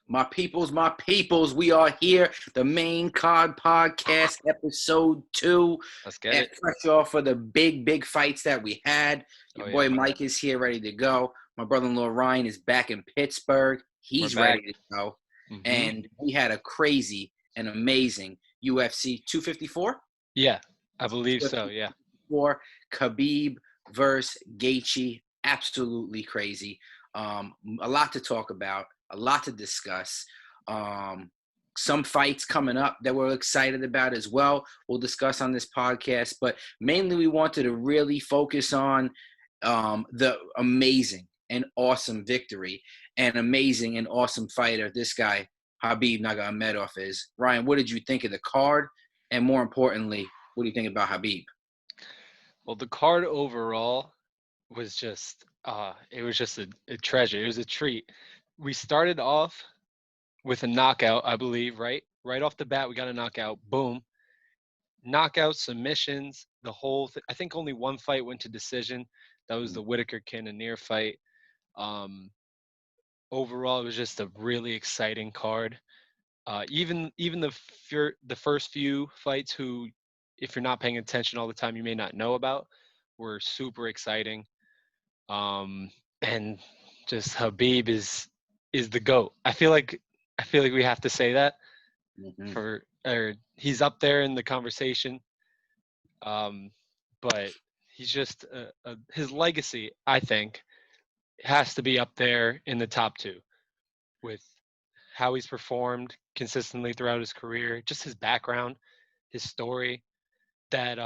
My peoples, we are here. The Main Card Podcast, episode 2. Let's get And it. fresh off of the big fights that we had. Your Oh, boy yeah. Mike is here ready to go. My brother-in-law Ryan is back in Pittsburgh. He's We're back. ready to go. Mm-hmm. And we had a crazy and amazing UFC 254. Yeah, I believe so, yeah. For Khabib versus Gaethje. Absolutely crazy. A lot to talk about, a lot to discuss. Some fights coming up that we're excited about as well. We'll discuss on this podcast, but mainly we wanted to really focus on the amazing and awesome victory and amazing and awesome fighter this guy, Khabib Nurmagomedov, is. Ryan, what did you think of the card? And more importantly, what do you think about Khabib? Well, the card overall was just it was just a treasure. It was a treat. We started off with a knockout, I believe, right? Right off the bat, we got a knockout. Boom. Knockout, submissions, the whole I think only one fight went to decision. That was the Whitaker Cannonier fight. Overall, it was just a really exciting card. Even the first few fights, who, if you're not paying attention all the time, you may not know about, were super exciting. And just Khabib is the GOAT. I feel like we have to say that or he's up there in the conversation. But he's just his legacy, I think, has to be up there in the top 2 with how he's performed consistently throughout his career, just his background, his story that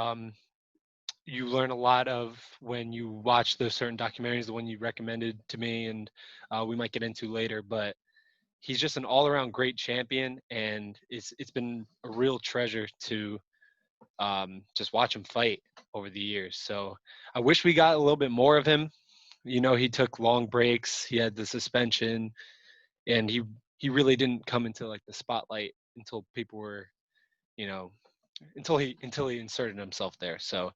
you learn a lot of when you watch those certain documentaries, the one you recommended to me, and we might get into later. But he's just an all-around great champion, and it's been a real treasure to just watch him fight over the years. So I wish we got a little bit more of him. You know, he took long breaks. He had the suspension, and he really didn't come into like the spotlight until people were, you know, until he inserted himself there. So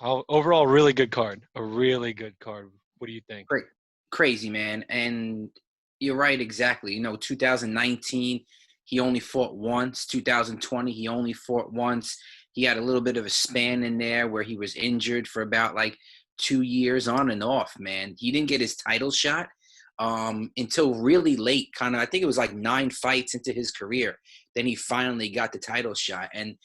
overall, really good card. A really good card. What do you think? Great. Crazy, man. And you're right, exactly. You know, 2019, he only fought once. 2020, he only fought once. He had a little bit of a span in there where he was injured for about like 2 years on and off, man. He didn't get his title shot until really late, kind of, I think it was like 9 fights into his career. Then he finally got the title shot. And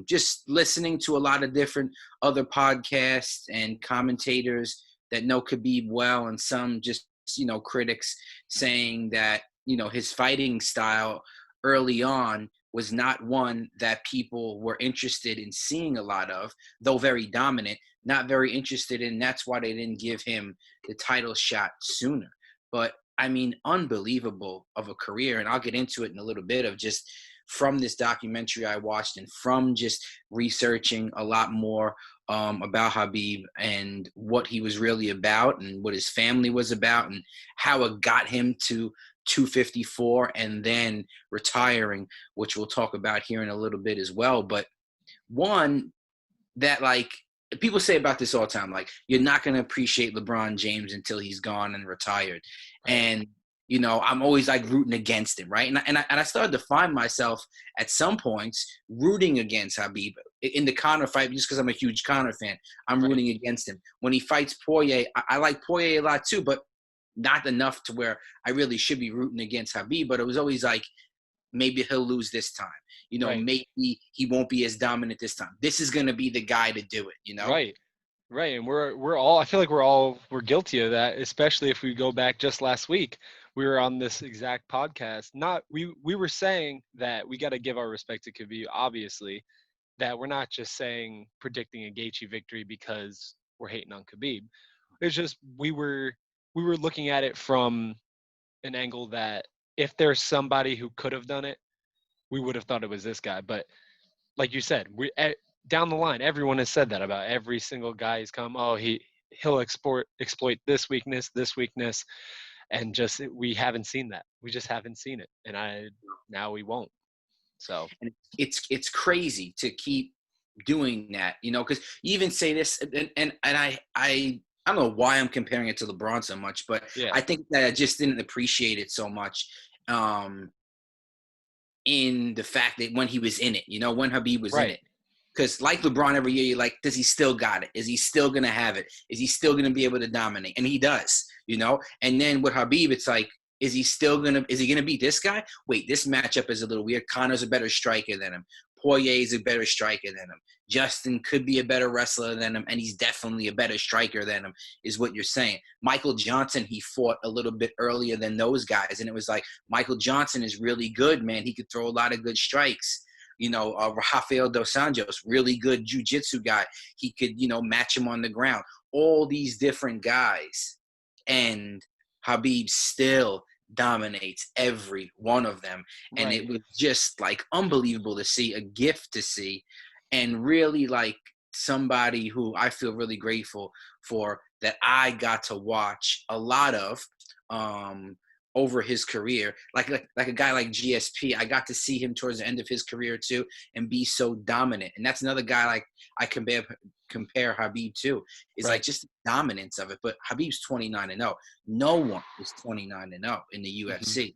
just listening to a lot of different other podcasts and commentators that know Khabib well, and some just, you know, critics saying that, you know, his fighting style early on was not one that people were interested in seeing a lot of, though very dominant, not very interested in. That's why they didn't give him the title shot sooner. But I mean, unbelievable of a career. And I'll get into it in a little bit, of just from this documentary I watched and from just researching a lot more about Khabib and what he was really about and what his family was about and how it got him to 254 and then retiring, which we'll talk about here in a little bit as well. But one that, like, people say about this all the time, like, you're not going to appreciate LeBron James until he's gone and retired. Right. And, you know, I'm always like rooting against him, right? And I started to find myself at some points rooting against Khabib in the Conor fight, just because I'm a huge Conor fan. I'm rooting against him. When he fights Poirier, I like Poirier a lot too, but not enough to where I really should be rooting against Khabib. But it was always like, maybe he'll lose this time. You know, maybe he won't be as dominant this time. This is going to be the guy to do it, you know? Right. And we're all, I feel like we're guilty of that, especially if we go back just last week. We were on this exact podcast. We were saying that we got to give our respect to Khabib, obviously, that we're not just saying predicting a Gaethje victory because we're hating on Khabib. It's just we were looking at it from an angle that if there's somebody who could have done it, we would have thought it was this guy. But like you said, down the line, everyone has said that about every single guy who's come. Oh, he'll exploit this weakness, and just we haven't seen that. We just haven't seen it, and now we won't. So and it's crazy to keep doing that, you know, because you even say this, and I I don't know why I'm comparing it to LeBron so much, but Yeah. I think that I just didn't appreciate it so much um, in the fact that when he was in it, when Habib was in Right. it. Because like LeBron every year, you're like, does he still got it? Is he still going to have it? Is he still going to be able to dominate? And he does. And then with Habib, it's like, is he going to beat this guy? Wait, this matchup is a little weird. Connor's a better striker than him. Poirier is a better striker than him. Justin could be a better wrestler than him, and he's definitely a better striker than him, is what you're saying. Michael Johnson, he fought a little bit earlier than those guys, and it was like, Michael Johnson is really good, man. He could throw a lot of good strikes. Rafael Dos Anjos, really good jiu-jitsu guy. He could, match him on the ground. All these different guys. And Habib still dominates every one of them. And Right. it was just like unbelievable to see, a gift to see, and really like somebody who I feel really grateful for that I got to watch a lot of over his career. Like a guy like GSP, I got to see him towards the end of his career too and be so dominant. And that's another guy like I compare Habib to. It's like Right. just the dominance of it. But Habib's 29-0. No one is 29-0 in the Hmm. UFC.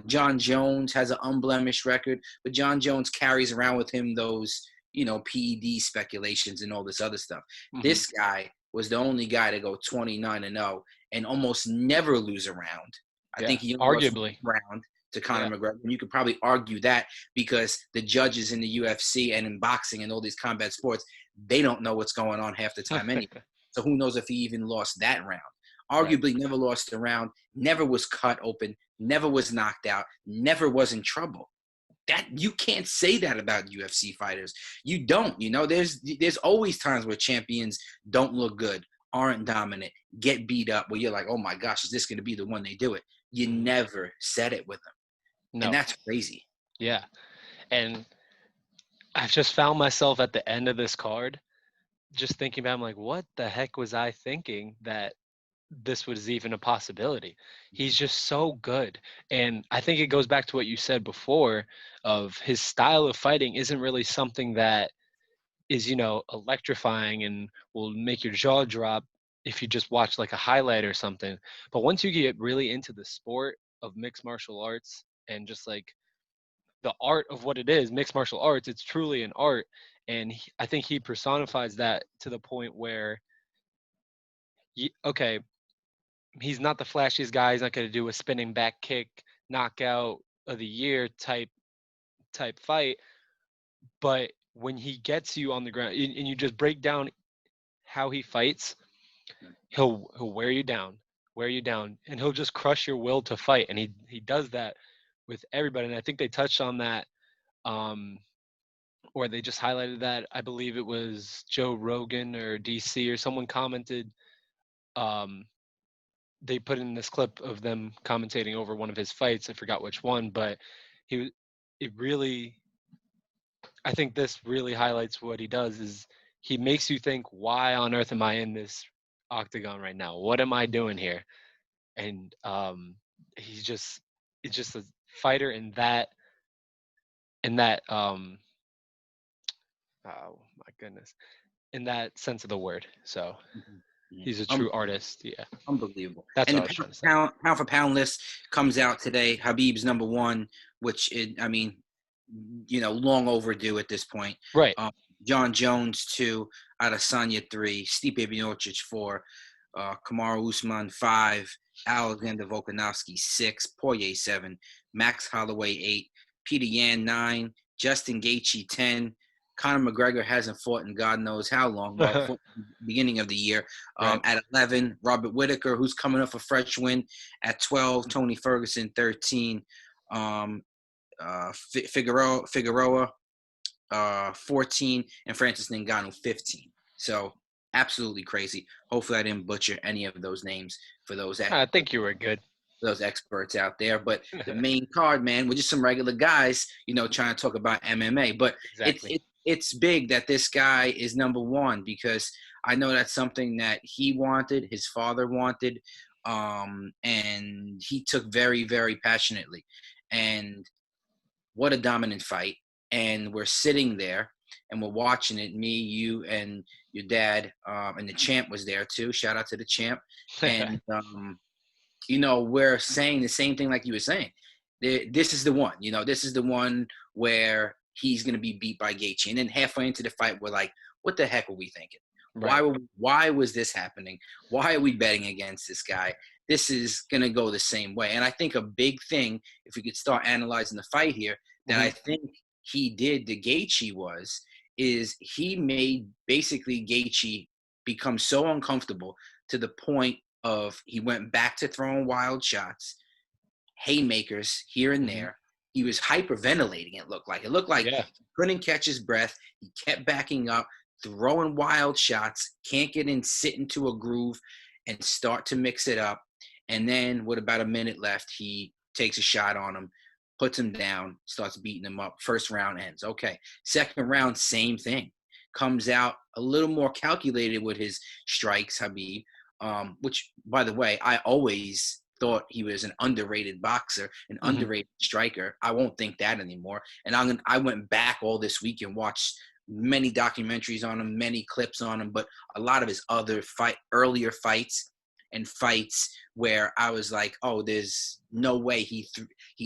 John Jones has an unblemished record, but John Jones carries around with him those, PED speculations and all this other stuff. Hmm. This guy was the only guy to go 29-0 and almost never lose a round. I Yeah. think he only lost Arguably. one round to Yeah. Conor McGregor. And you could probably argue that because the judges in the UFC and in boxing and all these combat sports, they don't know what's going on half the time anyway. So who knows if he even lost that round. Right. Arguably never lost a round, never was cut open, never was knocked out, never was in trouble. That you can't say that about UFC fighters. You don't. There's always times where champions don't look good, aren't dominant, get beat up, where you're like, oh my gosh, is this going to be the one they do it? You Hmm. never said it with them, and No. that's crazy. Yeah. And I've just found myself at the end of this card just thinking about, I'm like, what the heck was I thinking that this was even a possibility? He's just so good. And I think it goes back to what you said before of his style of fighting isn't really something that is, electrifying and will make your jaw drop if you just watch like a highlight or something. But once you get really into the sport of mixed martial arts and just like the art of what it is, mixed martial arts, it's truly an art. And I think he personifies that to the point where, okay, he's not the flashiest guy. He's not going to do a spinning back kick, knockout of the year type fight. But when he gets you on the ground and you just break down how he fights, he'll wear you down, and he'll just crush your will to fight. And he does that with everybody. And I think they touched on that, or they just highlighted that. I believe it was Joe Rogan or DC or someone commented. Um, they put in this clip of them commentating over one of his fights. I forgot which one, but he it really I think this really highlights what he does is he makes you think, why on earth am I in this octagon right now? What am I doing here? And he's just it's just a fighter in that oh my goodness, in that sense of the word. So Mhm. he's a true artist. Yeah. Unbelievable. That's And what the I was trying to say. pound for pound list comes out today. Habib's number one, which I mean, long overdue at this point. Right. Um, John Jones 2, Adesanya 3, Stipe Miocic 4, Kamaru Usman 5, Alexander Volkanovski 6, Poirier 7, Max Holloway 8, Peter Yan 9, Justin Gaethje 10. Conor McGregor hasn't fought in God knows how long. Well, fought at the beginning of the year. Right. At 11, Robert Whittaker, who's coming off a fresh win. At 12, Tony Ferguson 13. Figueroa 14, and Francis Ngannou 15. So absolutely crazy. Hopefully I didn't butcher any of those names for I think you were good. those experts out there. But the main card, man, we're just some regular guys, trying to talk about MMA. But Exactly. it's big that this guy is number one because I know that's something that he wanted, his father wanted, and he took very, very passionately. And what a dominant fight. And we're sitting there and we're watching it, me, you, and your dad, and the champ was there too. Shout out to the champ. And we're saying the same thing like you were saying. This is the one. This is the one where he's going to be beat by Gaethje. And then halfway into the fight, we're like, what the heck were we thinking? Right. Why was this happening? Why are we betting against this guy? This is going to go the same way. And I think a big thing, if we could start analyzing the fight here, that I think he did to Gaethje is he made basically Gaethje become so uncomfortable to the point of he went back to throwing wild shots, haymakers here and there. He was hyperventilating, it looked like. It looked like he couldn't catch his breath. He kept backing up, throwing wild shots, can't get in, sit into a groove, and start to mix it up. And then with about a minute left, he takes a shot on him, puts him down, starts beating him up. First round ends. Okay. Second round, same thing. Comes out a little more calculated with his strikes, Khabib, which, by the way, I always thought he was an underrated boxer, an underrated striker. I won't think that anymore. And I went back all this week and watched many documentaries on him, many clips on him, but a lot of his other earlier fights and fights where I was like, oh, there's no way he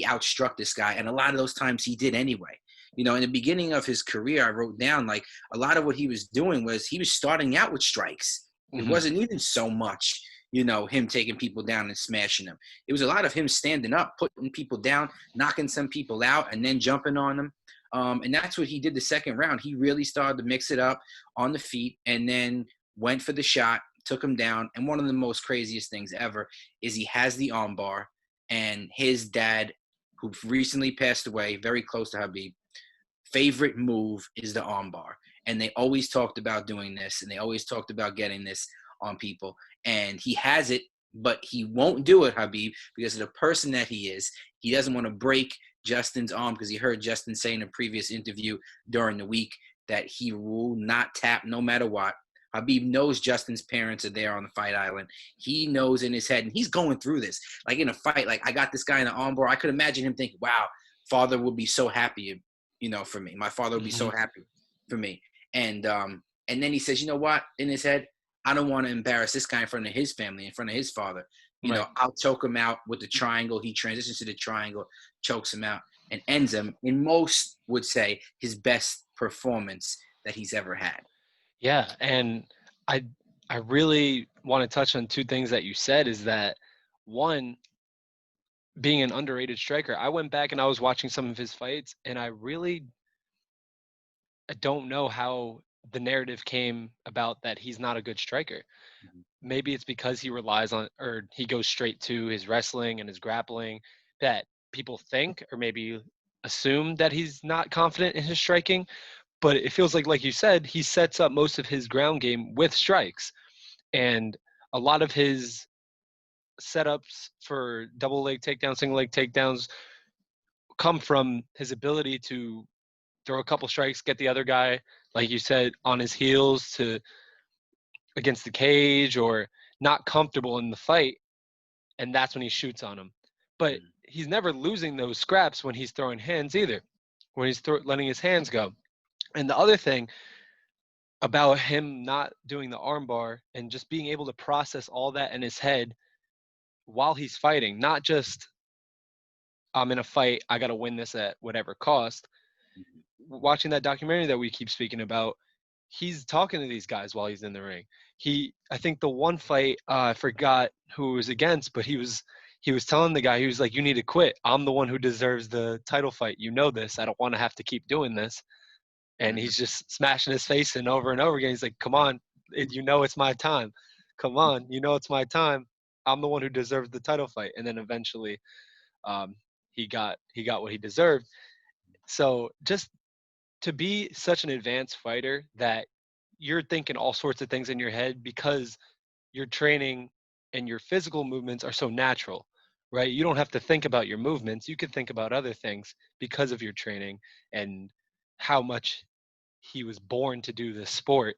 outstruck this guy. And a lot of those times he did anyway. In the beginning of his career, I wrote down like a lot of what he was doing was he was starting out with strikes. It wasn't even so much, him taking people down and smashing them. It was a lot of him standing up, putting people down, knocking some people out, and then jumping on them. And that's what he did the second round. He really started to mix it up on the feet and then went for the shot, took him down. And one of the most craziest things ever is he has the armbar, and his dad, who recently passed away, very close to Khabib, favorite move is the armbar. And they always talked about doing this, and they always talked about getting this on people. And he has it, but he won't do it, Khabib, because of the person that he is. He doesn't want to break Justin's arm, because he heard Justin say in a previous interview during the week that he will not tap no matter what. Khabib knows Justin's parents are there on the fight island. He knows in his head, and he's going through this. Like in a fight, like I got this guy in the armbar. I could imagine him thinking, wow, father would be so happy, for me. My father would be so happy for me. And then he says, you know what, in his head, I don't want to embarrass this guy in front of his family, in front of his father. I'll choke him out with the triangle. He transitions to the triangle, chokes him out, and ends him in most would say his best performance that he's ever had. Yeah, and I really want to touch on two things that you said. Is that one, being an underrated striker. I went back and I was watching some of his fights, and I don't know how the narrative came about that he's not a good striker. Maybe it's because he relies on, or he goes straight to his wrestling and his grappling, that people think or maybe assume that he's not confident in his striking. But it feels like you said, he sets up most of his ground game with strikes. And a lot of his setups for double leg takedowns, single leg takedowns come from his ability to throw a couple strikes, get the other guy, like you said, on his heels to against the cage or not comfortable in the fight. And that's when he shoots on him. But he's never losing those scraps when he's throwing hands either, when he's letting his hands go. And the other thing about him not doing the armbar and just being able to process all that in his head while he's fighting, not just I'm in a fight, I got to win this at whatever cost. Watching that documentary that we keep speaking about, he's talking to these guys while he's in the ring. I think the one fight, I forgot who it was against, but he was telling the guy, he was like, you need to quit. I'm the one who deserves the title fight. You know this. I don't want to have to keep doing this. And he's just smashing his face in over and over again. He's like, come on, it's my time. Come on, it's my time. I'm the one who deserves the title fight. And then eventually he got what he deserved. So just to be such an advanced fighter that you're thinking all sorts of things in your head because your training and your physical movements are so natural, right? You don't have to think about your movements. You can think about other things because of your training and how much he was born to do this sport.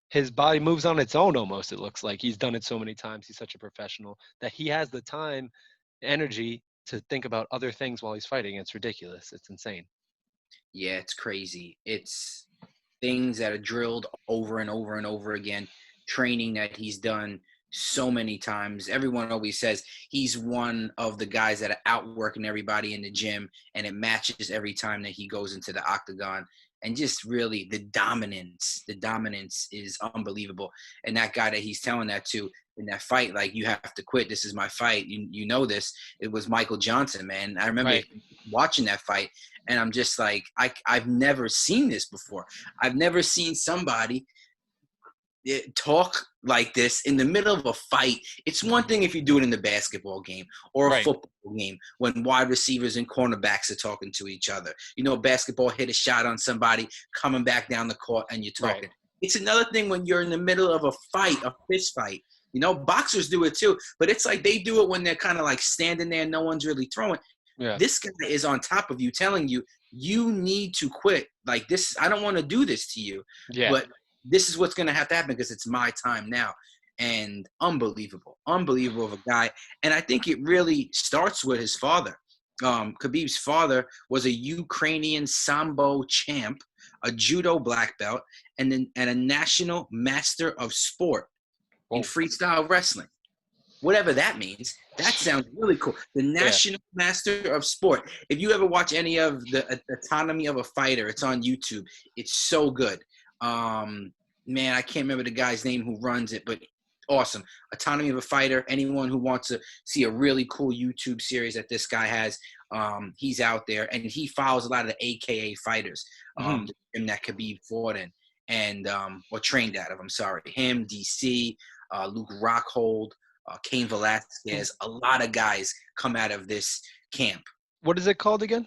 His body moves on its own almost, it looks like. He's done it so many times. He's such a professional that he has the time, energy to think about other things while he's fighting. It's ridiculous. It's insane. Yeah, it's crazy. It's things that are drilled over and over and over again, training that he's done so many times. Everyone always says he's one of the guys that are outworking everybody in the gym, and it matches every time that he goes into the octagon. And just really the dominance is unbelievable. And that guy that he's telling that to in that fight, like, you have to quit. This is my fight. You know this. It was Michael Johnson, man. I remember Right. watching that fight, and I'm just like, I've never seen this before. I've never seen somebody talk like this in the middle of a fight. It's one thing if you do it in the basketball game or a Right. football game when wide receivers and cornerbacks are talking to each other. You know, basketball, hit a shot on somebody, coming back down the court, and you're Right. talking. It's another thing when you're in the middle of a fight, a fist fight. You know, boxers do it too, but it's like they do it when they're kind of like standing there and no one's really throwing. Yeah. This guy is on top of you, telling you, you need to quit. Like, this, I don't want to do this to you, Yeah. but this is what's going to have to happen because it's my time now. And unbelievable of a guy. And I think it really starts with his father. Khabib's father was a Ukrainian Sambo champ, a judo black belt, and a national master of sport in Whoa. freestyle wrestling. Whatever that means. That sounds really cool. The National Master of Sport. If you ever watch any of the Autonomy of a Fighter, it's on YouTube. It's so good. Man, I can't remember the guy's name who runs it, but awesome. Autonomy of a Fighter. Anyone who wants to see a really cool YouTube series that this guy has, he's out there, and he follows a lot of the AKA fighters, the gym that Khabib fought in, and or trained out of. I'm sorry, him, DC, Luke Rockhold. Cain Velasquez, a lot of guys come out of this camp. What is it called again?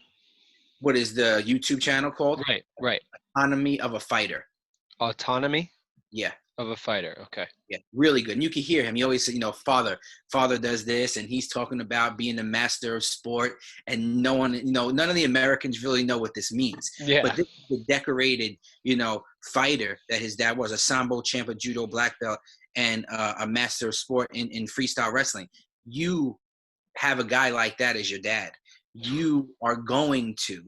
What is the YouTube channel called? Right. Autonomy of a Fighter. Autonomy Yeah. of a Fighter. Okay. Yeah, really good. And you can hear him. He always say, father does this, and he's talking about being the master of sport, and no one, none of the Americans really know what this means. Yeah. But this is the decorated, fighter that his dad was, a Sambo champ, a judo black belt, and a master of sport in freestyle wrestling. You have a guy like that as your dad. You are going to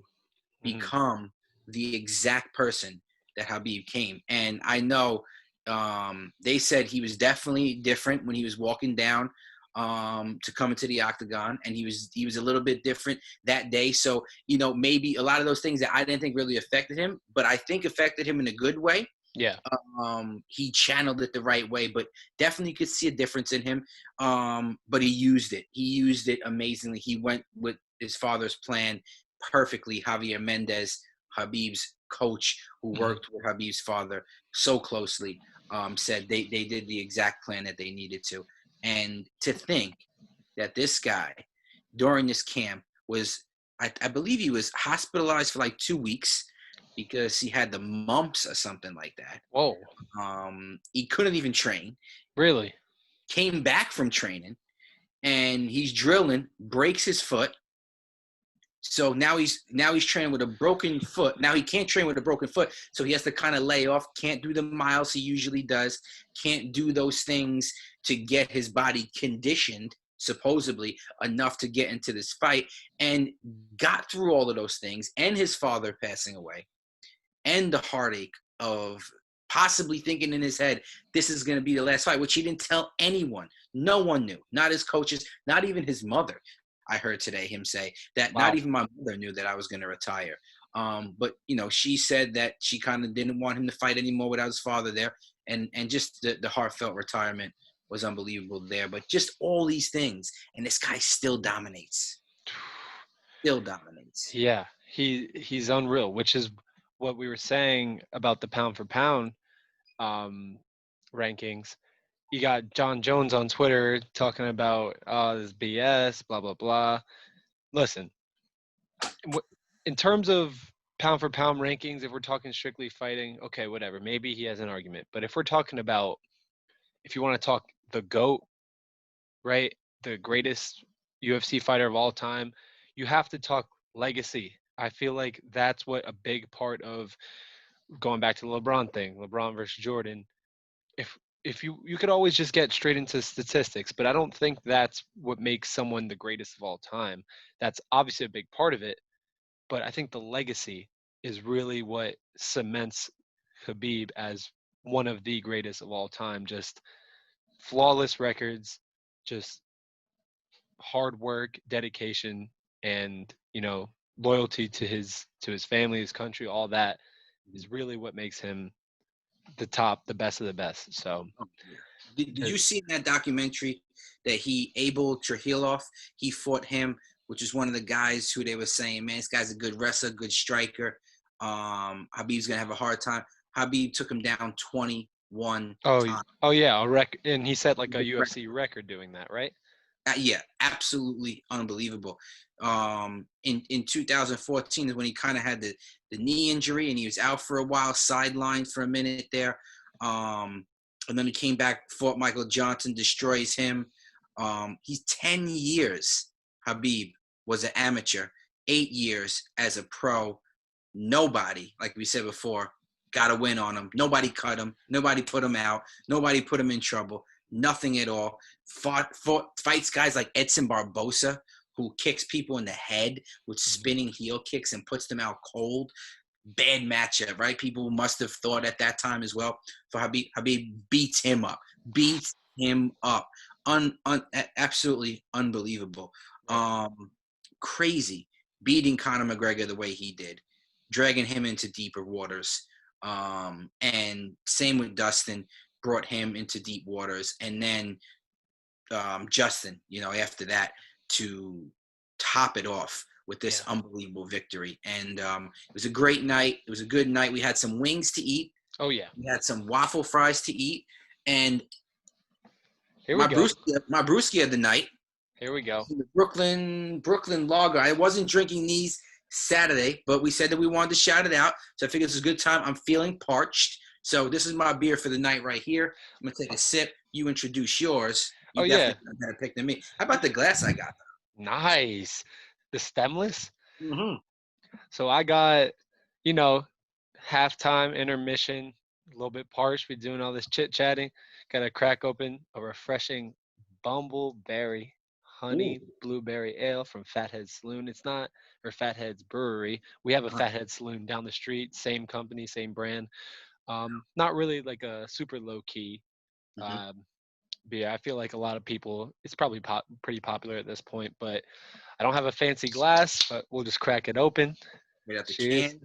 become the exact person that Khabib came. And I know they said he was definitely different when he was walking down to come into the octagon, and he was a little bit different that day. So, maybe a lot of those things that I didn't think really affected him, but I think affected him in a good way. Yeah. He channeled it the right way, but definitely could see a difference in him. But he used it. He used it amazingly. He went with his father's plan perfectly. Javier Mendez, Khabib's coach, who worked with Khabib's father so closely, said they did the exact plan that they needed to. And to think that this guy, during this camp, was, I believe he was hospitalized for like 2 weeks because he had the mumps or something like that. Whoa. He couldn't even train. Really? Came back from training, and he's drilling, breaks his foot. So now he's training with a broken foot. Now he can't train with a broken foot, so he has to kind of lay off. Can't do the miles he usually does. Can't do those things to get his body conditioned, supposedly enough to get into this fight. And got through all of those things, and his father passing away, and the heartache of possibly thinking in his head, this is going to be the last fight, which he didn't tell anyone. No one knew, not his coaches, not even his mother. I heard today him say that Not even my mother knew that I was going to retire. But, she said that she kind of didn't want him to fight anymore without his father there. And just the heartfelt retirement was unbelievable there. But just all these things, and this guy still dominates. Still dominates. Yeah, he's unreal, which is what we were saying about the pound for pound rankings. You got John Jones on Twitter talking about this BS, blah blah blah. Listen, in terms of pound for pound rankings, if we're talking strictly fighting, okay, whatever. Maybe he has an argument. But if we're talking about, if you want to talk the GOAT, right, the greatest UFC fighter of all time, you have to talk legacy. I feel like that's what a big part of going back to the LeBron thing, LeBron versus Jordan. If you could always just get straight into statistics, but I don't think that's what makes someone the greatest of all time. That's obviously a big part of it, but I think the legacy is really what cements Khabib as one of the greatest of all time. Just flawless records, just hard work, dedication, and loyalty to his family, his country. All that is really what makes him the best of the best. So, Oh, yeah. Did you see in that documentary that Abel Trujillo, he fought him, which is one of the guys who they were saying, man, this guy's a good wrestler, good striker. Habib's gonna have a hard time. Habib took him down 21 oh, times. oh yeah, and he set like a UFC record doing that, right? Yeah, absolutely unbelievable. In 2014 is when he kind of had the knee injury and he was out for a while, sidelined for a minute there. And then he came back, fought Michael Johnson, destroys him. He's 10 years, Habib was an amateur, 8 years as a pro. Nobody, like we said before, got a win on him. Nobody cut him. Nobody put him out. Nobody put him in trouble. Nothing at all. Fights guys like Edson Barbosa, who kicks people in the head with spinning heel kicks and puts them out cold. Bad matchup, right? People must have thought at that time as well. For Habib, beats him up. Absolutely unbelievable. Crazy. Beating Conor McGregor the way he did. Dragging him into deeper waters. And same with Dustin. Brought him into deep waters. And then Justin, after that, to top it off with this unbelievable victory. And it was a great night. It was a good night. We had some wings to eat. Oh, yeah. We had some waffle fries to eat. And here we go. My brewski of the night. Here we go. The Brooklyn Lager. I wasn't drinking these Saturday, but we said that we wanted to shout it out. So I figured it's a good time. I'm feeling parched. So this is my beer for the night right here. I'm going to take a sip. You introduce yours. You definitely got a better pick than me. How about the glass I got? Nice. The stemless? Mm-hmm. So I got, halftime, intermission, a little bit parched. We're doing all this chit-chatting. Got to crack open a refreshing Bumbleberry honey blueberry ale from Fathead Saloon. It's not, or Fathead's Brewery. We have a Fathead Saloon down the street, same company, same brand. Not really like a super low-key beer. I feel like a lot of people, it's probably pretty popular at this point, but I don't have a fancy glass, but we'll just crack it open. Right out the can.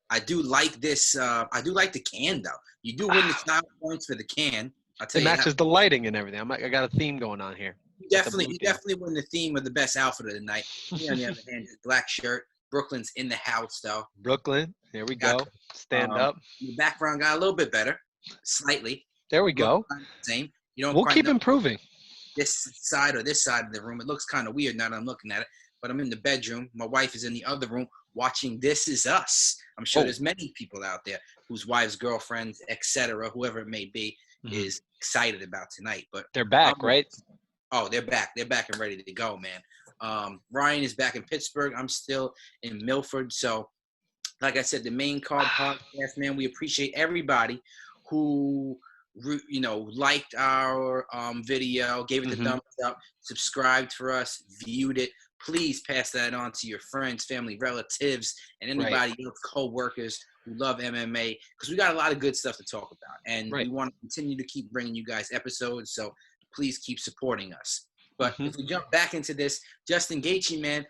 I do like this. I do like the can, though. You do win the style points for the can. I'll tell it you matches the lighting and everything. I got a theme going on here. You definitely win the theme of the best outfit of the night. Me, on the other hand, black shirt. Brooklyn's in the house, though. Brooklyn. Here we go. Stand up. The background got a little bit better, slightly. There we go. Same. We'll keep improving. This side or this side of the room. It looks kind of weird now that I'm looking at it, but I'm in the bedroom. My wife is in the other room watching This Is Us. I'm sure there's many people out there whose wives, girlfriends, etc., whoever it may be, is excited about tonight. But they're back, right? Oh, they're back. They're back and ready to go, man. Ryan is back in Pittsburgh. I'm still in Milford. So, like I said, the main card podcast, man, we appreciate everybody who liked our video, gave it the thumbs up, subscribed for us, viewed it. Please pass that on to your friends, family, relatives, and anybody else, co-workers who love MMA, because we got a lot of good stuff to talk about. And we want to continue to keep bringing you guys episodes, so please keep supporting us. But if we jump back into this, Justin Gaethje, man,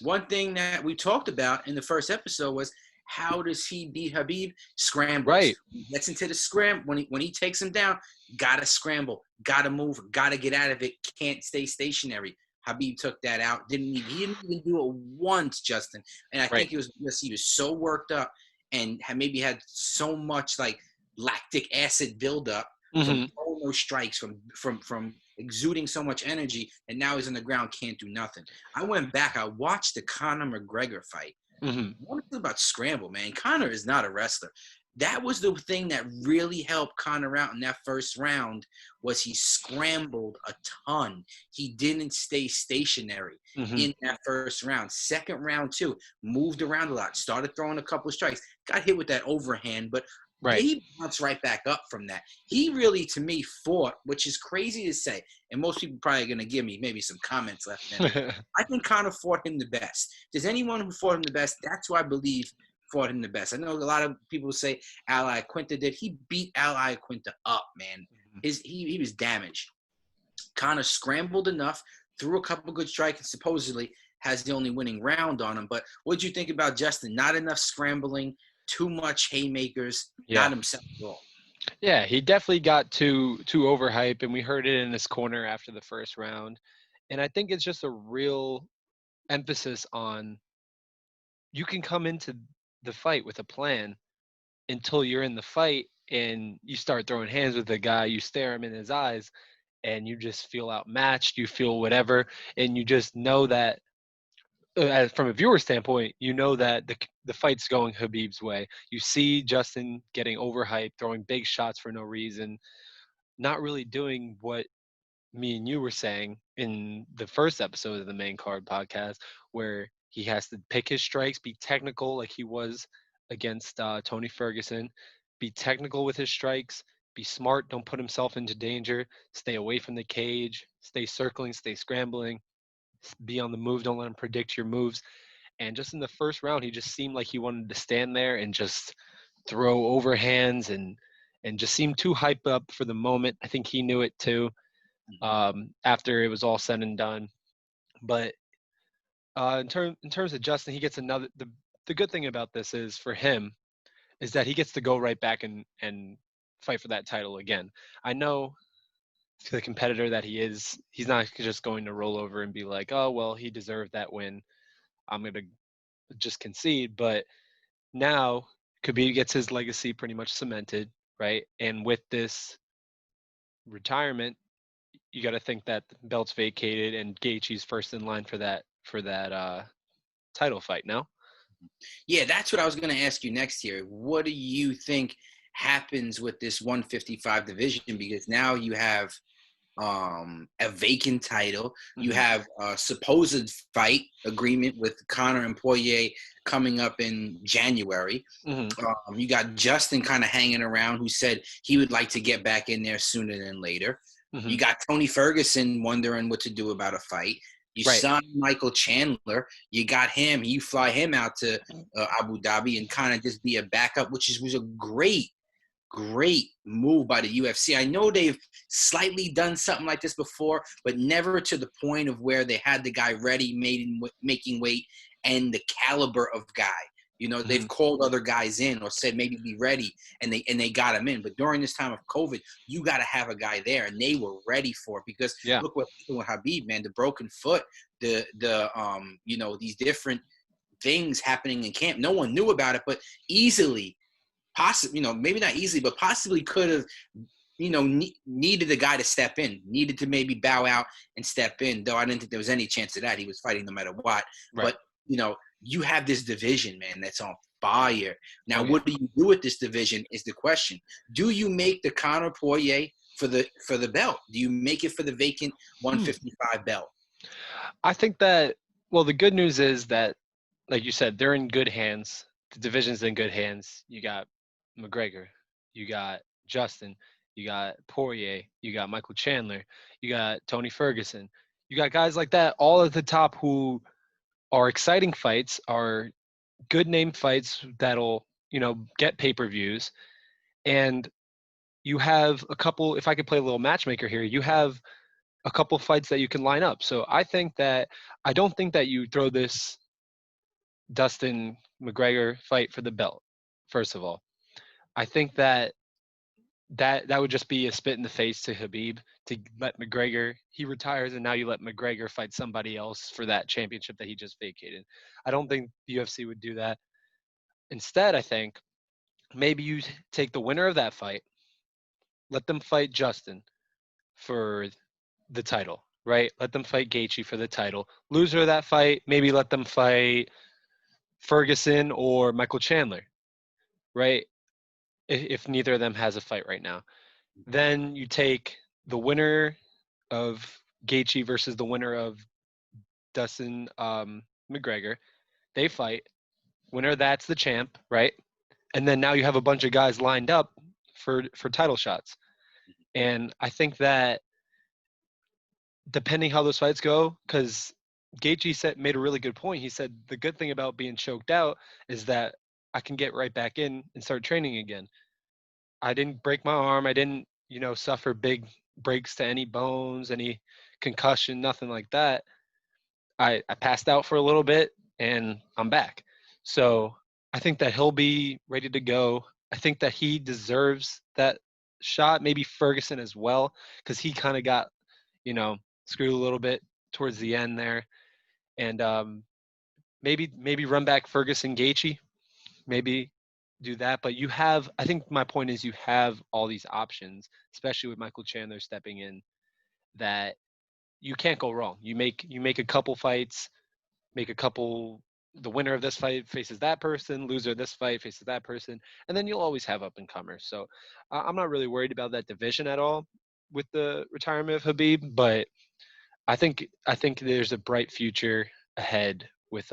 one thing that we talked about in the first episode was, how does he beat Khabib? Scrambles. Right. He gets into the scram. When he takes him down, gotta scramble, gotta move, gotta get out of it. Can't stay stationary. Khabib took that out. He didn't even do it once, Justin. And I think it was because he was so worked up and maybe had so much like lactic acid buildup from all those strikes, from exuding so much energy, and now he's on the ground, can't do nothing. I went back. I watched the Conor McGregor fight. One thing about scramble, man, Conor is not a wrestler. That was the thing that really helped Conor out in that first round, was he scrambled a ton. He didn't stay stationary in that first round. Second round, too, moved around a lot, started throwing a couple of strikes, got hit with that overhand, but he bounced right back up from that. He really, to me, fought, which is crazy to say, and most people probably are going to give me maybe some comments left in it. I think Conor fought him the best. Does anyone who fought him the best, that's who I believe fought him the best. I know a lot of people say Al Iaquinta did. He beat Al Iaquinta up, man. He was damaged. Conor scrambled enough, threw a couple good strikes, and supposedly has the only winning round on him. But what do you think about Justin? Not enough scrambling, too much haymakers, Yeah. not himself at all. Yeah, he definitely got too overhyped, and we heard it in his corner after the first round. And I think it's just a real emphasis on you can come into the fight with a plan until you're in the fight and you start throwing hands with the guy, you stare him in his eyes, and you just feel outmatched, you feel whatever, and you just know that from a viewer standpoint, you know that the fight's going Khabib's way. You see Justin getting overhyped, throwing big shots for no reason, not really doing what me and you were saying in the first episode of the main card podcast, where he has to pick his strikes, be technical like he was against Tony Ferguson, be technical with his strikes, be smart, don't put himself into danger, stay away from the cage, stay circling, stay scrambling, be on the move, don't let him predict your moves. And just in the first round, he just seemed like he wanted to stand there and just throw overhands and just seemed too hyped up for the moment. I think he knew it too. After it was all said and done. But in terms of Justin, he gets another. The good thing about this is for him is that he gets to go right back and fight for that title again. I know the competitor that he is, he's not just going to roll over and be like, oh well, he deserved that win. I'm gonna just concede. But now Khabib gets his legacy pretty much cemented, right? And with this retirement, you got to think that the belt's vacated and Gaethje's first in line for that title fight. No. Yeah, that's what I was going to ask you next here. What do you think happens with this 155 division? Because now you have a vacant title. You have a supposed fight agreement with Conor and Poirier coming up in January. You got Justin kind of hanging around, who said he would like to get back in there sooner than later. You got Tony Ferguson wondering what to do about a fight. You signed Michael Chandler. You got him. You fly him out to Abu Dhabi and kind of just be a backup, which was a great move by the UFC. I know they've slightly done something like this before, but never to the point of where they had the guy ready, making weight, and the caliber of guy. You know, they've called other guys in or said maybe be ready, and they got him in. But during this time of COVID, you got to have a guy there, and they were ready for it because look what happened with Khabib, man, the broken foot, the these different things happening in camp. No one knew about it, but easily, possibly, maybe not easily, but possibly could have, needed a guy to step in, needed to maybe bow out and step in, though I didn't think there was any chance of that. He was fighting no matter what. Right. But, you have this division, man, that's on fire. Now, what do you do with this division is the question. Do you make the Conor Poirier for the belt? Do you make it for the vacant 155 belt? I think that, well, the good news is that, like you said, they're in good hands. The division's in good hands. You got McGregor, you got Justin, you got Poirier, you got Michael Chandler, you got Tony Ferguson. You got guys like that all at the top who are exciting fights, are good name fights that'll, get pay-per-views. And you have a couple, if I could play a little matchmaker here, you have a couple fights that you can line up. So I don't think that you throw this Dustin McGregor fight for the belt, first of all. I think that would just be a spit in the face to Khabib to let McGregor, he retires, and now you let McGregor fight somebody else for that championship that he just vacated. I don't think the UFC would do that. Instead, I think maybe you take the winner of that fight, let them fight Justin for the title, right? Let them fight Gaethje for the title. Loser of that fight, maybe let them fight Ferguson or Michael Chandler, right? If neither of them has a fight right now. Then you take the winner of Gaethje versus the winner of Dustin McGregor. They fight. Winner, that's the champ, right? And then now you have a bunch of guys lined up for title shots. And I think that depending how those fights go, because Gaethje made a really good point. He said the good thing about being choked out is that I can get right back in and start training again. I didn't break my arm. I didn't, suffer big breaks to any bones, any concussion, nothing like that. I passed out for a little bit and I'm back. So I think that he'll be ready to go. I think that he deserves that shot, maybe Ferguson as well, because he kind of got, you know, screwed a little bit towards the end there. And maybe run back Ferguson Gaethje, maybe do that. But I think my point is you have all these options, especially with Michael Chandler stepping in, that you can't go wrong. You make a couple fights, make a couple. The winner of this fight faces that person, loser of this fight faces that person, and then you'll always have up and comers. So I'm not really worried about that division at all with the retirement of Khabib, but I think there's a bright future ahead with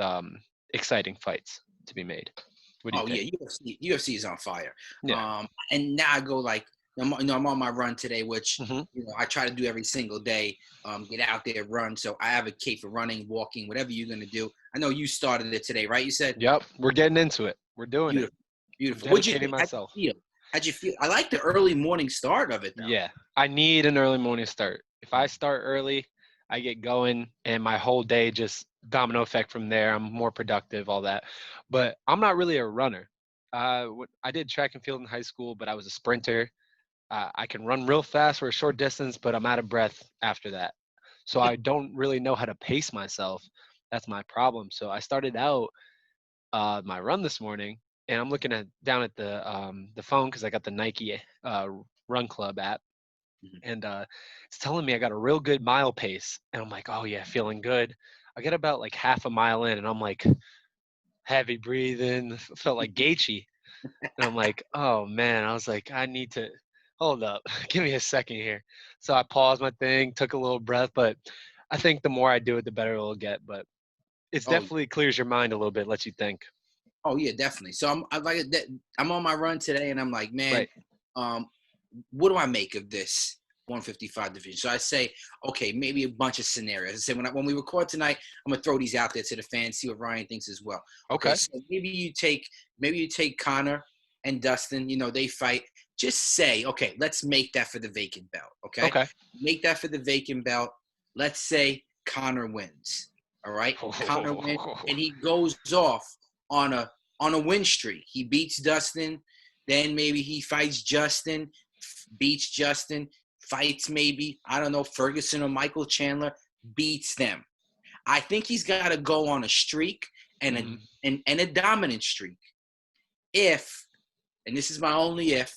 exciting fights to be made. What do you Oh think? yeah, UFC is on fire. Yeah. And now I go like, I'm on my run today, which Hmm. I try to do every single day. Get out there, run. So I advocate for running, walking, whatever you're gonna do. I know you started it today, right? You said Yep. We're getting into it. We're doing it. beautiful, I'm beautiful. What'd you dedicating think? How'd myself. you feel? How'd you feel? I like the early morning start of it, though. Yeah. I need an early morning start. If I start early, I get going and my whole day just domino effect from there. I'm more productive, all that. But I'm not really a runner. I did track and field in high school, but I was a sprinter. I can run real fast for a short distance, but I'm out of breath after that. So I don't really know how to pace myself. That's my problem. So I started out my run this morning, and I'm looking down at the phone because I got the Nike Run Club app, Mhm. and it's telling me I got a real good mile pace, and I'm like, oh yeah, feeling good. I get about like half a mile in, and I'm like heavy breathing, felt like Gaethje, and I'm like, oh man, I was like, I need to hold up, give me a second here. So I paused my thing, took a little breath, but I think the more I do it, the better it'll get. But it's Oh, definitely clears your mind a little bit, lets you think. oh yeah, definitely. So I like that. I'm on my run today, and I'm like, man, Right. um, what do I make of this 155 division? So I say, okay, maybe a bunch of scenarios. I say when we record tonight, I'm gonna throw these out there to the fans, see what Ryan thinks as well. Okay, Okay. so maybe you take Connor and Dustin. They fight. Just say, okay, let's make that for the vacant belt. Okay, Okay. make that for the vacant belt. Let's say Connor wins. All right, Connor wins, and he goes off on a win streak. He beats Dustin. Then maybe he fights Justin, beats Justin, fights maybe, I don't know, Ferguson or Michael Chandler, beats them. I think he's got to go on a streak and Mhm. a dominant streak. If, and this is my only if,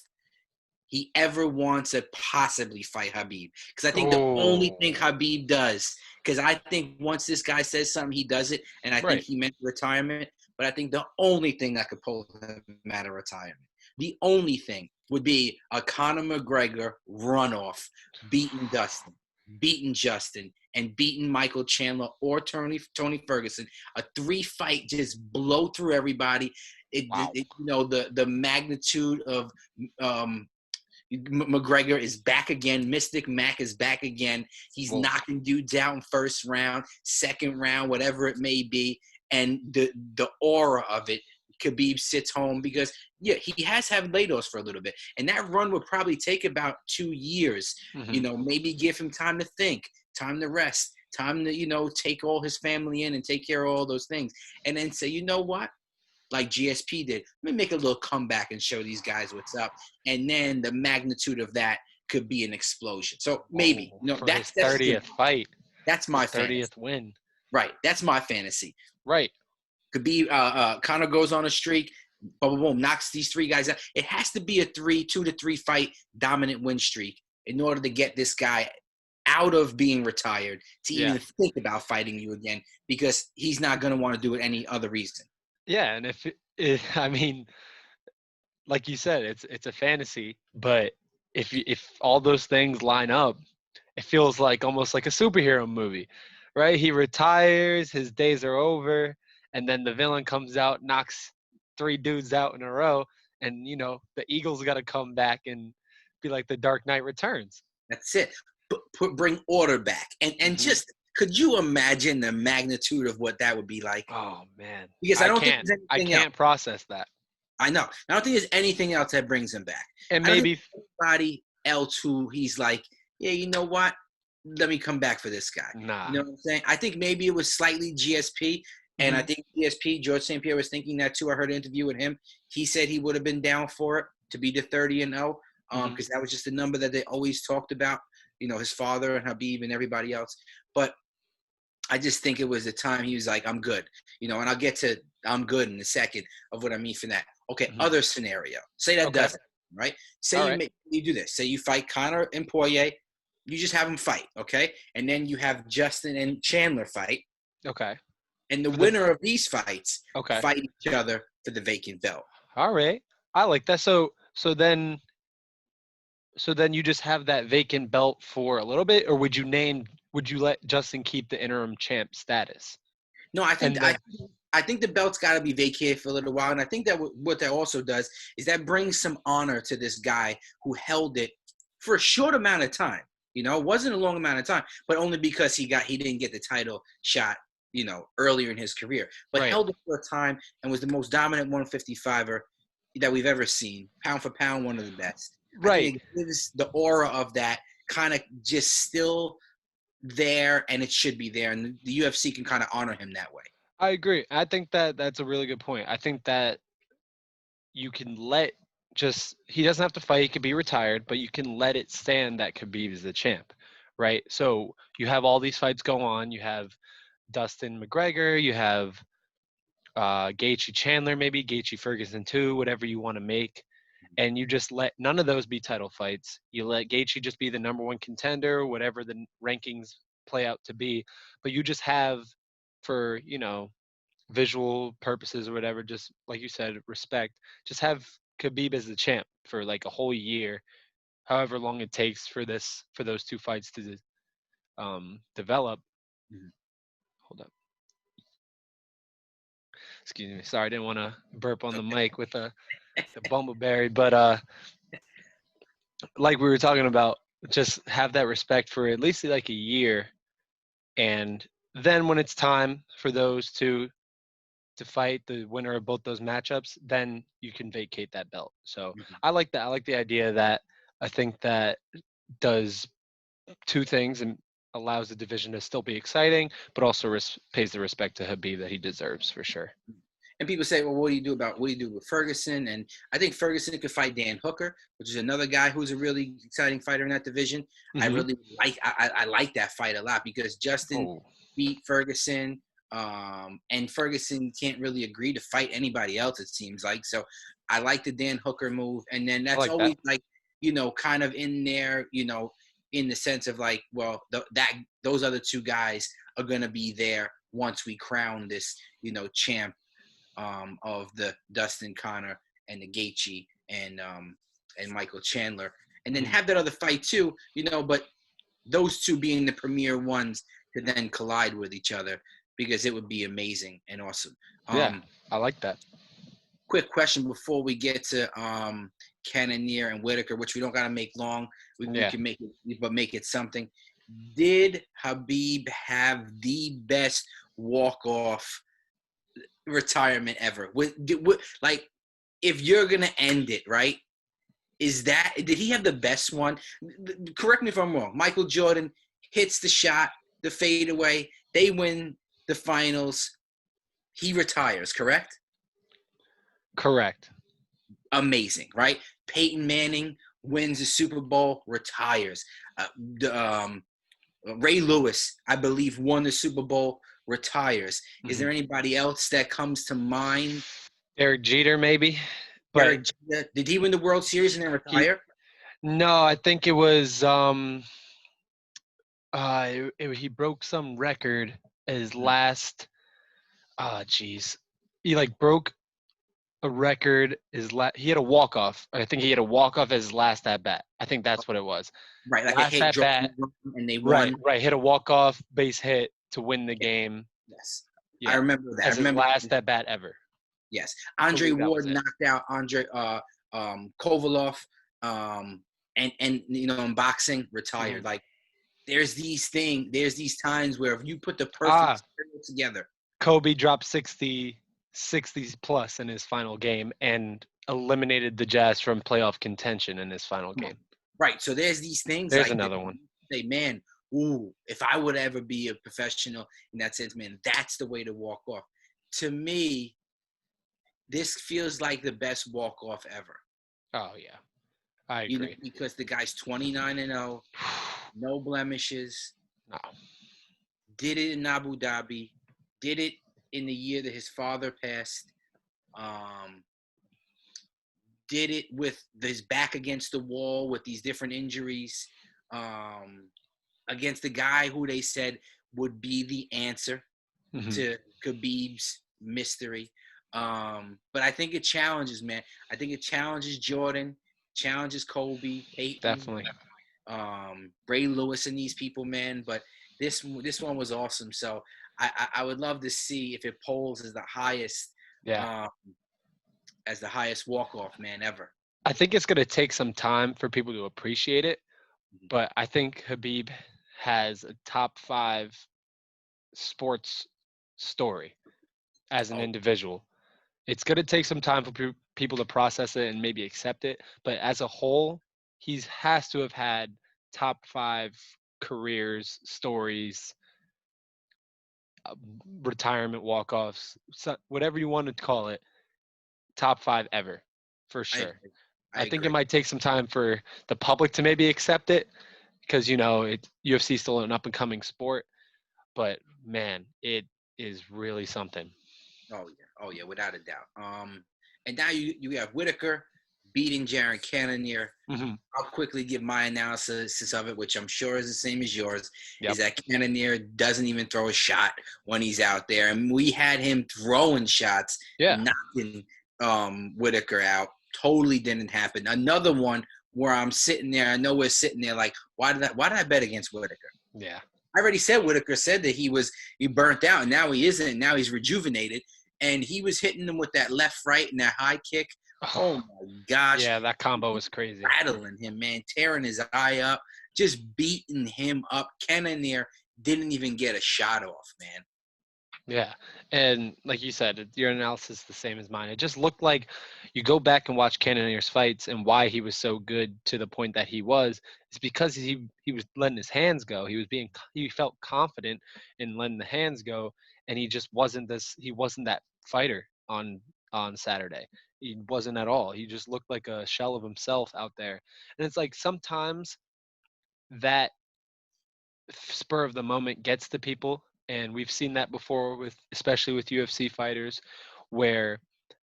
he ever wants to possibly fight Khabib. Because I think the only thing Oh, Khabib does, because I think once this guy says something, he does it, and I think right. he meant retirement, but I think the only thing that could pull him out of retirement, the only thing would be a Conor McGregor runoff, beating Dustin, beating Justin, and beating Michael Chandler or Tony Ferguson. A 3-fight just blow through everybody. Wow. The magnitude of McGregor is back again. Mystic Mac is back again. He's Whoa. knocking dudes out in first round, second round, whatever it may be. And the aura of it, Khabib sits home because, yeah, he has had Lados for a little bit. And that run would probably take about 2 years. Hmm. Maybe give him time to think, time to rest, time to, take all his family in and take care of all those things. And then say, you know what? Like GSP did. Let me make a little comeback and show these guys what's up. And then the magnitude of that could be an explosion. So maybe, Whoa. For his that's 30th fight, that's his my fantasy. 30th win. Right. That's my fantasy. Right. Could be Connor goes on a streak, boom, boom, boom, knocks these 3 guys out. It has to be a 2 to 3 fight dominant win streak in order to get this guy out of being retired to Yeah. even think about fighting you again, because he's not going to want to do it any other reason. Yeah. And I mean, like you said, it's a fantasy, but if all those things line up, it feels like almost like a superhero movie, right? He retires, his days are over, and then the villain comes out, knocks 3 dudes out in a row, and the Eagles got to come back and be like the Dark Knight Returns. That's it. Bring order back. And Hmm. just, could you imagine the magnitude of what that would be like? Oh man, Because I don't think there's I anything else. can't process that. I know. I don't think there's anything else that brings him back. And I don't think maybe there's anybody else who he's like, yeah, you know what? Let me come back for this guy. nah. You know what I'm saying? I think maybe it was slightly GSP, and I think GSP, George St. Pierre, was thinking that too. I heard an interview with him. He said he would have been down for it to be the 30-0, because that was just the number that they always talked about. You know, his father and Khabib and everybody else. But I just think it was the time he was like, I'm good. You know, and I'll get to I'm good in a second of what I mean for that. Okay, other scenario. Say that Okay. doesn't, right? Say All you right. you do this. Say you fight Conor and Poirier. You just have them fight, okay? And then you have Justin and Chandler fight. Okay. And the For the winner of these fights Okay. fight each other for the vacant belt. All right. I like that. So then you just have that vacant belt for a little bit, or would you let Justin keep the interim champ status? No, And then I think the belt's got to be vacated for a little while, and I think that what that also does is that brings some honor to this guy who held it for a short amount of time. You know, it wasn't a long amount of time, but only because he didn't get the title shot, you know, earlier in his career, but Right. held it for a time and was the most dominant 155er that we've ever seen, pound for pound, one of the best. I Right. think it gives the aura of that kind of just still there, and it should be there, and the UFC can kind of honor him that way. I agree. I think that that's a really good point. I think that you can he doesn't have to fight, he could be retired, but you can let it stand that Khabib is the champ, right? So you have all these fights go on. You have Dustin McGregor, you have Gaethje Chandler, maybe Gaethje Ferguson too, whatever you want to make, and you just let none of those be title fights. You let Gaethje just be the number one contender, whatever the rankings play out to be, but you just have, for visual purposes or whatever, just like you said, respect. Just have Khabib as the champ for like a whole year, however long it takes for those two fights to develop. Mhm. Hold up. Excuse me. Sorry, I didn't want to burp on the mic with the bumbleberry, but like we were talking about, just have that respect for at least like a year, and then when it's time for those two to fight, the winner of both those matchups, then you can vacate that belt. So I like that. I like the idea that I think that does two things and allows the division to still be exciting, but also pays the respect to Khabib that he deserves for sure. And people say, well, what do you do with Ferguson? And I think Ferguson could fight Dan Hooker, which is another guy who's a really exciting fighter in that division. I really I like that fight a lot because Justin beat Ferguson, and Ferguson can't really agree to fight anybody else, it seems like. So I like the Dan Hooker move. And then that's always like, kind of in there, in the sense of like, well, those other two guys are going to be there once we crown this, champ of the Dustin Conor and the Gaethje and Michael Chandler, and then have that other fight too, but those two being the premier ones to then collide with each other, because it would be amazing and awesome. Yeah, I like that. Quick question before we get to Cannonier and Whitaker, which we don't got to make long. We can make it, but make it something. Did Khabib have the best walk-off retirement ever? Like, if you're gonna end it, right? Did he have the best one? Correct me if I'm wrong. Michael Jordan hits the shot, the fadeaway. They win the finals. He retires, correct? Correct. Amazing, right? Peyton Manning wins the Super Bowl, retires. Ray Lewis, I believe, won the Super Bowl, retires. Is there anybody else that comes to mind? Derek Jeter, maybe. But did he win the World Series and then retire? No, I think it was he broke some record his last. He like broke a record he had a walk-off. I think he had a walk-off as his last at bat. I think that's what it was. Right, like last a hit at bat, and they won. Right, hit a walk-off base hit to win the game. Yes. Yeah. I remember that. As his last at bat ever. Yes. Andre Ward knocked out Kovalov, and in boxing, retired. Like, there's these times where if you put the perfect together. Kobe dropped 60 60 plus in his final game and eliminated the Jazz from playoff contention in his final Come on. game. Right. So there's these things There's like that. another one. Say, man, ooh, if I would ever be a professional in that sense, man, that's the way to walk off. To me, this feels like the best walk off ever. Oh yeah, I You know, agree. because the guy's 29-0, no blemishes, No. did it in Abu Dhabi, did it in the year that his father passed, did it with his back against the wall with these different injuries, against the guy who they said would be the answer to Khabib's mystery. But I think it challenges, man. I think it challenges Jordan, challenges Kobe, Peyton, Definitely. Ray Lewis, and these people, man. But this one was awesome. So I would love to see if it polls as the highest, Yeah. walk off, man, ever. I think it's going to take some time for people to appreciate it, but I think Khabib has a top 5 sports story as an Oh, individual. It's going to take some time for people to process it and maybe accept it, but as a whole, he has to have had top 5 careers, stories, uh, retirement walk-offs, whatever you want to call it, top 5 ever, for I sure. agree. I I think it agree. might take some time for the public to maybe accept it because UFC is still an up and coming sport, but man, it is really something. Oh yeah, without a doubt. And now you have Whitaker beating Jaron Cannonier. Hmm. I'll quickly give my analysis of it, which I'm sure is the same as yours. Is Yep. that Cannonier doesn't even throw a shot when he's out there, and we had him throwing shots, Yeah. knocking Whitaker out. Totally didn't happen. Another one where I'm sitting there. I know we're sitting there like, why did I bet against Whitaker? Yeah. I already said Whitaker said that he burnt out, and now he isn't. Now he's rejuvenated, and he was hitting them with that left, right, and that high kick. Oh my gosh, Yeah, that combo was crazy. rattling him, man, tearing his eye up, just beating him up. Cannonier didn't even get a shot off, man. Yeah. And like you said, your analysis is the same as mine. It just looked like you go back and watch Cannonier's fights and why he was so good to the point that he was, is because he was letting his hands go. He felt confident in letting the hands go, and he wasn't that fighter on Saturday. He wasn't at all. He just looked like a shell of himself out there. And it's like sometimes that spur of the moment gets to people, and we've seen that before with especially with UFC fighters where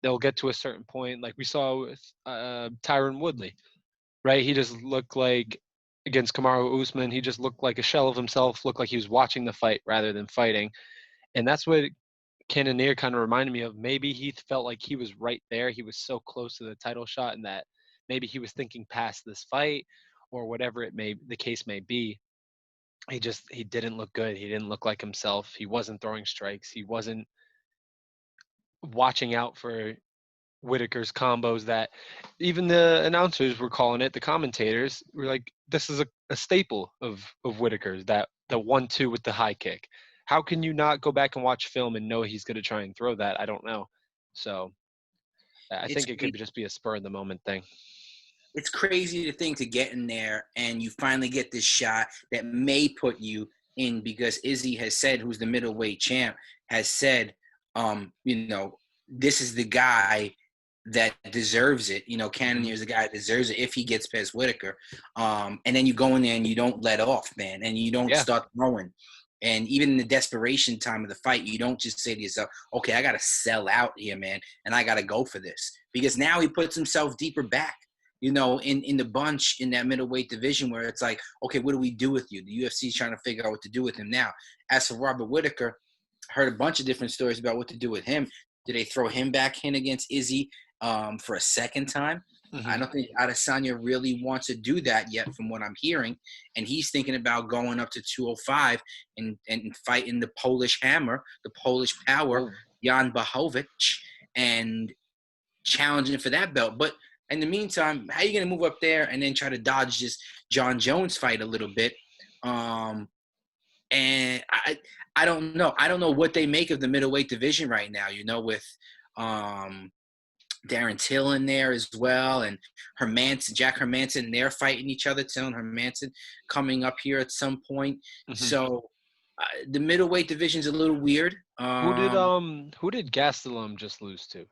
they'll get to a certain point like we saw with Tyron Woodley, right? He just looked like against Kamaru Usman, he just looked like a shell of himself, looked like he was watching the fight rather than fighting. And that's what Cannonier kind of reminded me of. Maybe he felt like he was right there. He was so close to the title shot, and that maybe he was thinking past this fight or whatever the case may be. He didn't look good. He didn't look like himself. He wasn't throwing strikes. He wasn't watching out for Whitaker's combos that even the announcers were calling it. The commentators were like, this is a staple of Whitaker's, that the 1-2 with the high kick. How can you not go back and watch film and know he's going to try and throw that? I don't know. So I It's think it could just be a spur of the moment thing. it's crazy to think to get in there and you finally get this shot that may put you in, because Izzy has said, who's the middleweight champ, has said, this is the guy that deserves it. Cannonier is the guy that deserves it if he gets past Whitaker. And then you go in there and you don't let off, man, and you don't Yeah. start throwing. And even in the desperation time of the fight, you don't just say to yourself, okay, I got to sell out here, man, and I got to go for this. Because now he puts himself deeper back, in the bunch in that middleweight division, where it's like, okay, what do we do with you? The UFC is trying to figure out what to do with him now. As for Robert Whitaker, I heard a bunch of different stories about what to do with him. Do they throw him back in against Izzy for a second time? I don't think Adesanya really wants to do that yet, from what I'm hearing. And he's thinking about going up to 205 and fighting the Polish Hammer, the Polish Power, Jan Blachowicz, and challenging for that belt. But in the meantime, how are you going to move up there and then try to dodge this John Jones fight a little bit? And I don't know. I don't know what they make of the middleweight division right now, with Darren Till in there as well, and Jack Hermanson, they're fighting each other. Till and Hermanson coming up here at some point. Hmm. So the middleweight division's a little weird. Who did Gastelum just lose to?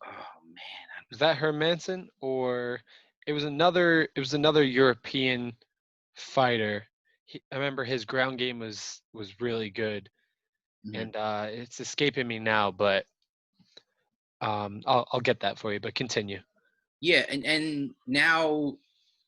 Oh man, Was that Hermanson, or it was another European fighter? I remember his ground game was really good, Mhm. and it's escaping me now, but I'll get that for you. But continue. Yeah, and now,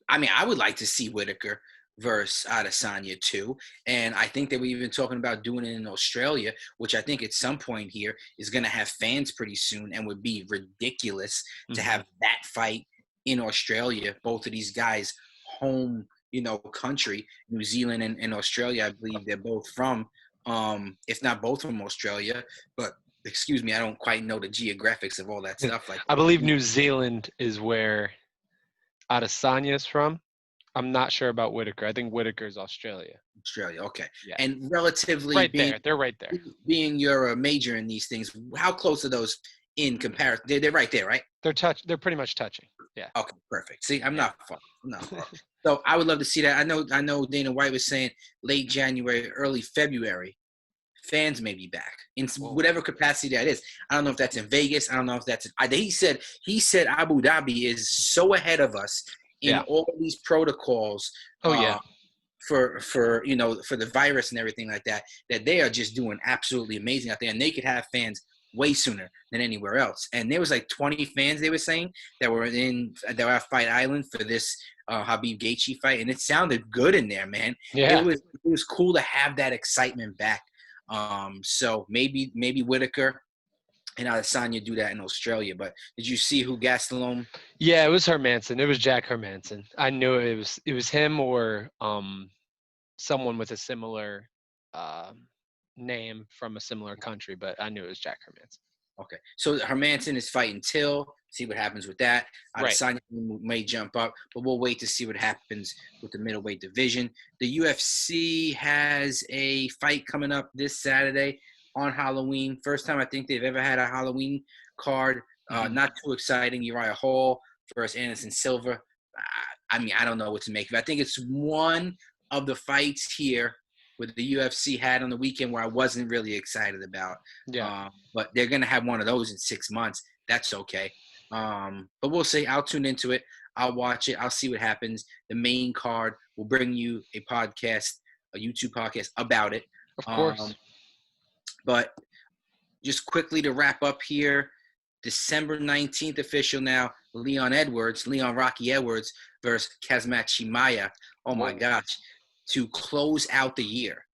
I mean, I would like to see Whitaker versus Adesanya too, and I think that we've been talking about doing it in Australia, which I think at some point here is going to have fans pretty soon, and would be ridiculous to Hmm. have that fight in Australia. Both of these guys' home, country, New Zealand and Australia. I believe they're both from, if not both from Australia, but excuse me, I don't quite know the geographics of all that stuff. Like I believe New Zealand is where Adesanya is from. I'm not sure about Whitaker. I think Whitaker's Australia. Australia, okay. Yeah, And relatively right being there. They're right there. being you're a major in these things, how close are those in comparison? They're right there, right? They're pretty much touching. Yeah. Okay, perfect. See, I'm Yeah. not far. I'm not far. So I would love to see that. I know Dana White was saying late January, early February, fans may be back in Whoa. whatever capacity that is. I don't know if that's in Vegas. I don't know if that's he said Abu Dhabi is so ahead of us in Yeah. all these protocols. Oh yeah. For the virus and everything like that, that they are just doing absolutely amazing out there, and they could have fans way sooner than anywhere else. And there was like 20 fans, they were saying, that were at Fight Island for this Khabib Gaethje fight, and it sounded good in there, man. It Yeah. was cool to have that excitement back. So maybe Whitaker and Adesanya do that in Australia. But did you see who Gastelum? Yeah, it was Hermanson. It was Jack Hermanson. I knew it was him or someone with a similar name from a similar country, but I knew it was Jack Hermanson. Okay, so Hermanson is fighting Till. See what happens with that. Right. Adesanya may jump up, but we'll wait to see what happens with the middleweight division. The UFC has a fight coming up this Saturday on Halloween. First time I think they've ever had a Halloween card. Mhm. Not too exciting. Uriah Hall versus Anderson Silva. I mean, I don't know what to make of it. I think it's one of the fights here with the UFC had on the weekend where I wasn't really excited about. Yeah. But they're going to have one of those in 6 months. That's okay. But we'll see. I'll tune into it. I'll watch it. I'll see what happens. The main card will bring you a YouTube podcast about it. Of course. But just quickly to wrap up here, December 19th official now, Leon Rocky Edwards versus Kazmat Shimaya. Oh my Whoa. gosh. To close out the year.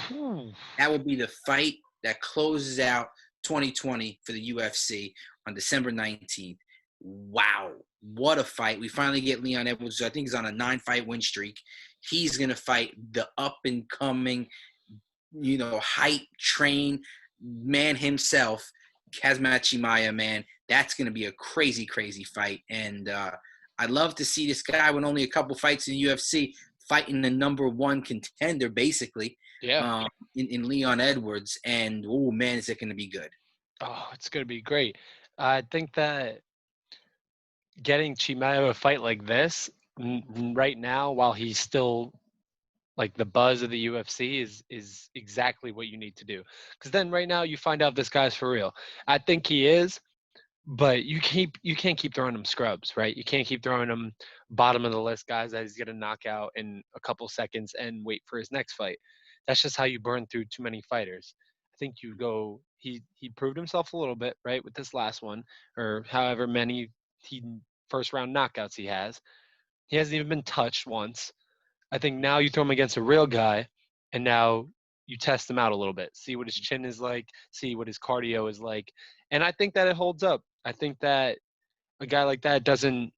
Whew. That would be the fight that closes out 2020 for the UFC on December 19th. Wow. What a fight. We finally get Leon Edwards. I think he's on a 9-fight win streak. He's going to fight the up-and-coming, hype train man himself, Kazmat Shimaya, man. That's going to be a crazy, crazy fight. And I'd love to see this guy with only a couple fights in the UFC fighting the number one contender, basically, Yeah. in Leon Edwards. And, oh, man, is it going to be good. Oh, it's going to be great. I think that getting Chimaev a fight like this right now, while he's still like the buzz of the UFC, is exactly what you need to do. Because then right now you find out if this guy's for real. I think he is, but you can't keep throwing him scrubs, right? You can't keep throwing him bottom of the list guys that he's gonna knock out in a couple seconds and wait for his next fight. That's just how you burn through too many fighters. I think you go. He proved himself a little bit, right, with this last one, or however many first round knockouts he has. He hasn't even been touched once. I think now you throw him against a real guy, and now you test him out a little bit, see what his chin is like, see what his cardio is like, and I think that it holds up. I think that a guy like that doesn't,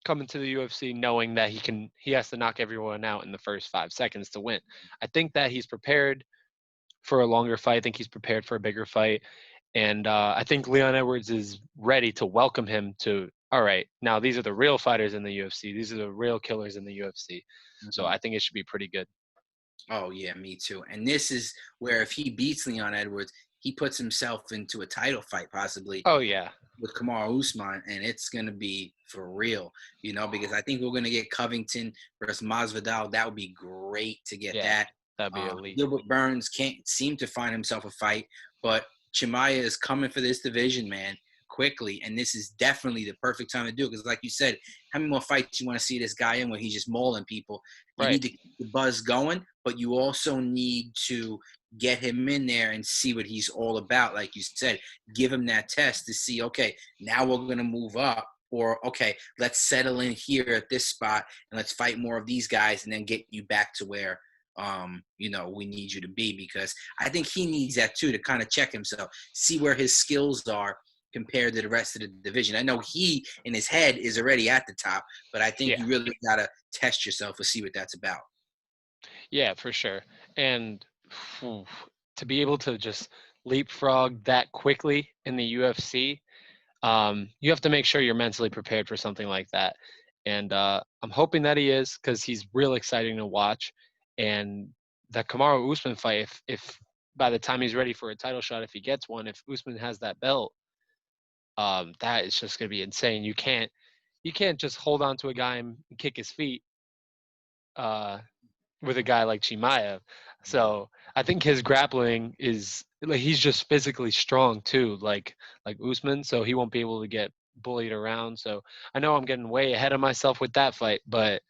come into the UFC knowing that he has to knock everyone out in the first 5 seconds to win. I think that he's prepared for a longer fight. I think he's prepared for a bigger fight, and I think Leon Edwards is ready to welcome him to. All right, now these are the real fighters in the UFC. These are the real killers in the UFC. So Mhm. I think it should be pretty good. Oh yeah, me too. And this is where if he beats Leon Edwards, he puts himself into a title fight possibly Oh yeah, with Kamaru Usman, and it's gonna be for real, because I think we're gonna get Covington versus Masvidal. That would be great to get yeah, that. that'd be elite. Gilbert Burns can't seem to find himself a fight, but Chimaev is coming for this division, man, quickly, and this is definitely the perfect time to do it. Because, like you said, how many more fights you want to see this guy in where he's just mauling people? You Right. need to keep the buzz going, but you also need to get him in there and see what he's all about. Like you said, give him that test to see, okay, now we're going to move up. Or, okay, let's settle in here at this spot and let's fight more of these guys and then get you back to where we need you to be, because I think he needs that too to kind of check himself, see where his skills are compared to the rest of the division. I know he in his head is already at the top, but I think Yeah. you really got to test yourself to see what that's about. Yeah, for sure. And phew, to be able to just leapfrog that quickly in the UFC, you have to make sure you're mentally prepared for something like that. And I'm hoping that he is, because he's real exciting to watch. And the Kamaru Usman fight, if by the time he's ready for a title shot, if he gets one, if Usman has that belt, that is just going to be insane. You can't just hold on to a guy and kick his feet. With a guy like Chimaev. So I think his grappling is like, he's just physically strong too, like Usman. So he won't be able to get bullied around. So I know I'm getting way ahead of myself with that fight, but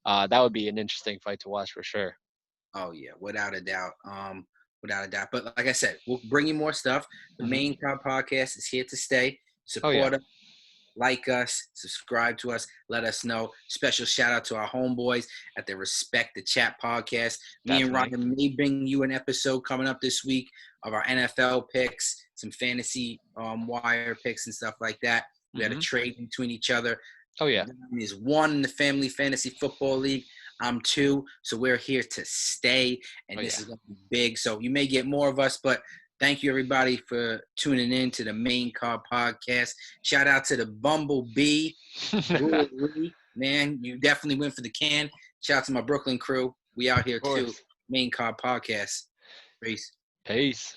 that would be an interesting fight to watch for sure. Oh yeah, without a doubt. Without a doubt. But like I said, we'll bring you more stuff. The Hmm. Main Card Podcast is here to stay. Oh yeah, Support us, like us, subscribe to us, let us know. Special shout out to our homeboys at the Respect the Chat podcast. Me and definitely. Ryan may bring you an episode coming up this week of our NFL picks, some fantasy wire picks and stuff like that. We had a Hmm. trade between each other. Oh yeah. Ryan is 1 in the Family Fantasy Football League. I'm 2, so we're here to stay, and Oh this yeah. is going to be big. So you may get more of us, but thank you, everybody, for tuning in to the Main Card Podcast. Shout out to the Bumblebee Of Brewery. Man, you definitely went for the can. Shout out to my Brooklyn crew. We out here, too. course. Main Card Podcast. Peace. Peace.